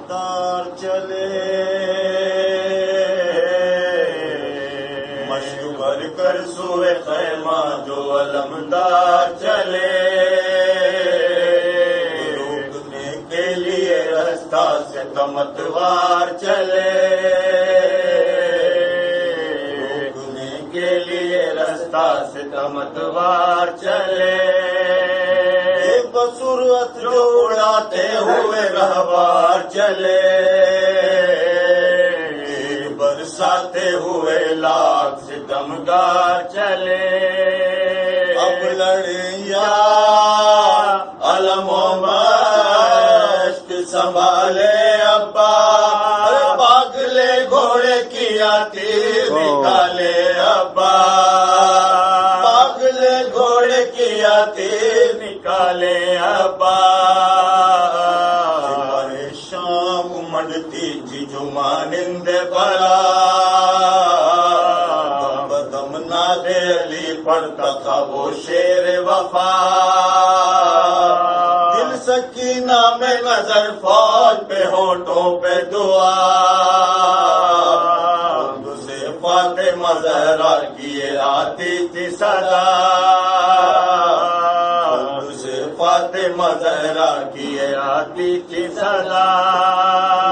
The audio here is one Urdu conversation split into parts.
علمدار چلے مشک بھر کر سوئے خیمہ جو علمدار چلے روکنے کے لیے رستہ سے کمتوار چلے روکنے کے لیے رستہ سے کمتوار چلے بصورت جو اڑاتے ہوئے رہوار چلے برساتے ہوئے لاکھ ستمگار چلے اب لڑے یا علم و مشق سنبھالے ابا پاگلے گھوڑے کی آتی نکالے ابا پاگلے گھوڑے کی آتی نکالے ابا شام منڈتی جی جو مانند بلا بدم نادے علی پڑھتا تھا وہ شیر وفا دل سکینہ میں نظر فوج پہ ہونٹوں پہ دعا سے فاطمہ زہرا کیے آتی تھی صدا فاطمہ زہرا کیے آتی تھی صدا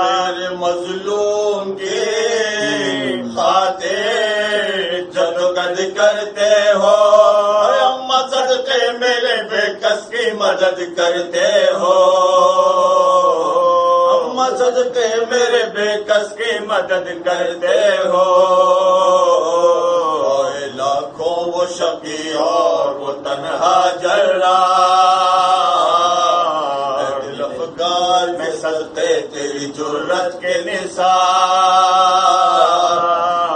میرے مظلوم کی خاطر جدوجہد کرتے ہو اماں صدقے میرے بے کس کی مدد کرتے ہو اماں صدقے میرے بے کس کی مدد کرتے ہو لاکھوں وہ شقی اور وہ تنہا جرا میں صدقے تیری جرت کے نثار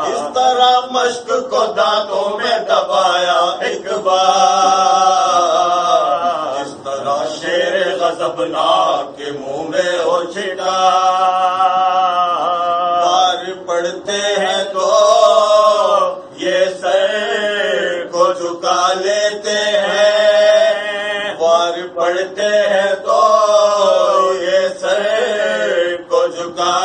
اس طرح مشق کو دانتوں میں دبایا ایک بار اس طرح شیر غضبناک کے منہ میں ہو چھٹا بار پڑتے ہیں تو یہ سر کو جھکا لیتے ہیں بار پڑتے ہیں تو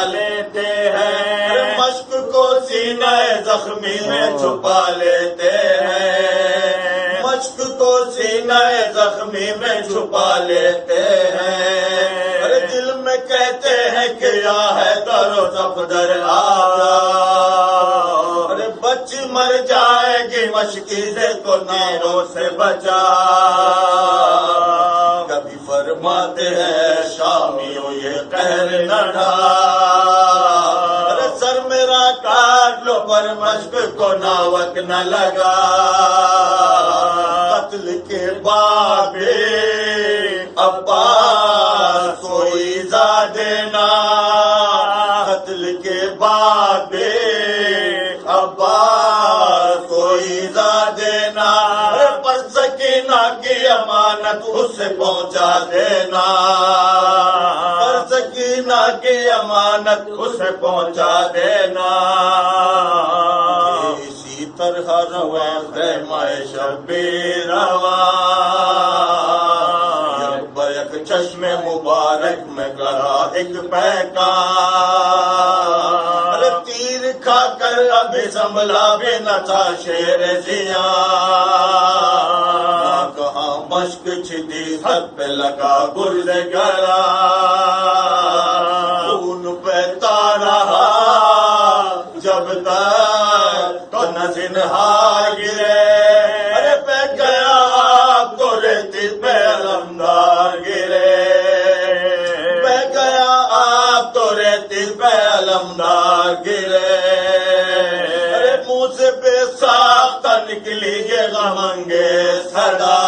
لیتے ہیں مشق کو سینہ زخمی میں چھپا لیتے ہیں مشق کو سینہ زخمی میں چھپا لیتے ہیں ارے دل میں کہتے ہیں کہ یا ہے در و صفدر آجا ارے بچی مر جائے گی مشقی سے تو نیروں سے بچا کبھی فرماتے ہیں شامیوں یہ قہر نہ ارے سر میرا کاٹ لو پر مشق کو ناوک نہ لگا قتل کے بعد عباس کو ایزا دینا قتل کے بعد عباس کو ایزا دینا پر سکینہ کی امانت اسے پہنچا دینا پر سکینہ کی امانت اسے پہنچا دینا اسی طرح روا خیمہ شبیر روا یک چشم مبارک میں کرا ایک پیکار تیر کھا کر ابھی سنبھلا بھی نہ تھا شیر زیاں کہاں مشق چھتی سب پہ لگا گرز گرا خون بہتا رہا جب تک تو نہ زنہار گرے ارے پہ گیا آپ تو ریتی پہ علمدار گرے پہ گیا آپ تو ریتی پہ علمدار گرے ارے منہ سے بے ساختہ نکلی یہ غمنگے صدا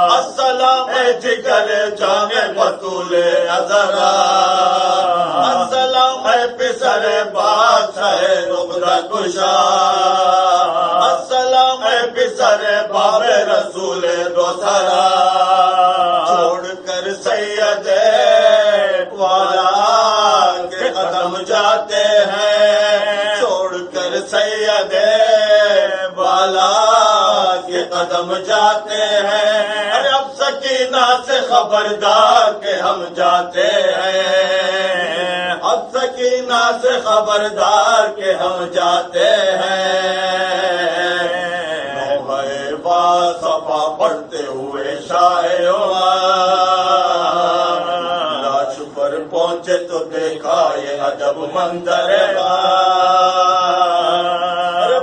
السلام جگر جانے بطول ازرا السلام پسر بادشاہ نقدہ کشا السلام پسر باب رسول دوسرا چھوڑ کر سید والا کے قدم جاتے ہیں چھوڑ کر سید والا کے قدم جاتے ہیں اب سکینہ سکینہ سے خبردار کہ ہم جاتے ہیں، اب سکینہ سے خبردار کہ ہم جاتے ہیں، نوحہ با صفا پڑھتے ہوئے شاہ لاش پر پہنچے تو دیکھا یہ عجب منظر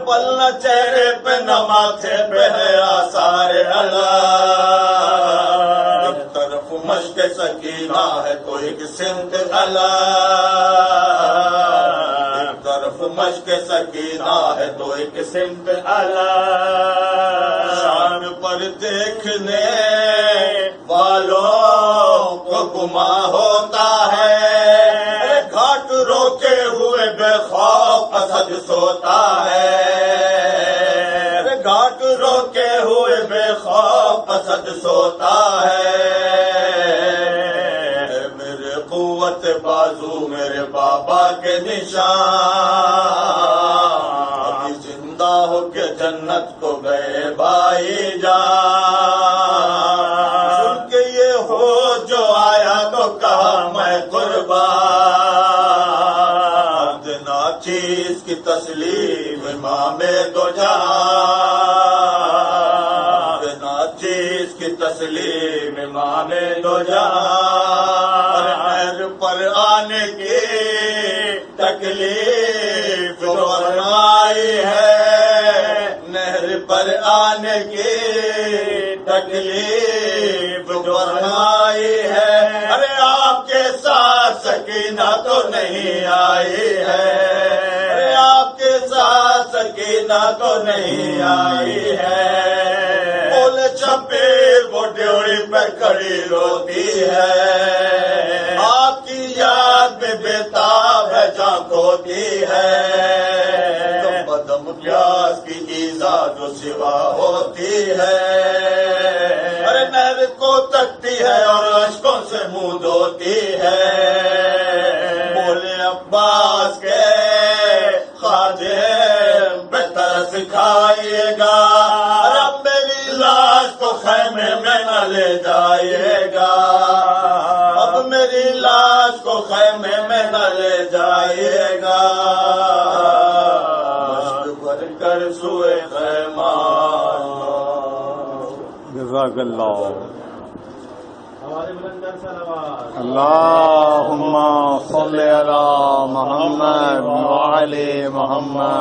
پلنا چہرے پہ نہ ماتھے پہ ہے آثار اللہ، ایک طرف مشق سکینہ ہے تو ایک سمت اللہ، ایک طرف مشق سکینہ ہے تو ایک سمت اللہ، شان پر دیکھنے والوں کو گما ہوتا ہے، گھاٹ روکے ہوئے بے خوف اسد سوتا ہے، گھاٹ روکے ہوئے بے خوف اسد سوتا ہے، میرے قوت بازو میرے بابا کے نشان، ابھی زندہ ہو کے جنت کو گئے بھائی جان، سن کے یہ ہو جو آیا تو کہا میں قربان، چیز کی تسلیم امام دو جہاں، چیز کی تسلیم امام دو جہاں، نہر پر آنے کی تکلیف جو فرمائی ہے، نہر پر آنے کی تکلیف جو فرمائی ہے، ارے آپ کے ساتھ سکینہ تو نہیں آئی ہے، ارے آپ کے ساتھ سکینہ تو نہیں آئی ہے، بولے شبیر وہ ڈیوڑی پہ کھڑی روتی ہے، آپ کی یاد میں بےتاب ہے جہاں کھوتی ہے، تو قدم پیاس کی ایزا جو سوا ہوتی ہے، ارے نہر کو تکتی ہے اور اشکوں سے منہ دھوتی ہے، بولے عباس کے خادم بہتر سکھائیے گا، اب میری لاش کو خیمے میں نہ لے جائیے گا، اب میری لاش کو خیمے میں نہ لے جائیے گا، مشق بھر کر سوئے خیمہ، جزاک اللہ، اللہم صلی علی محمد وعلی محمد۔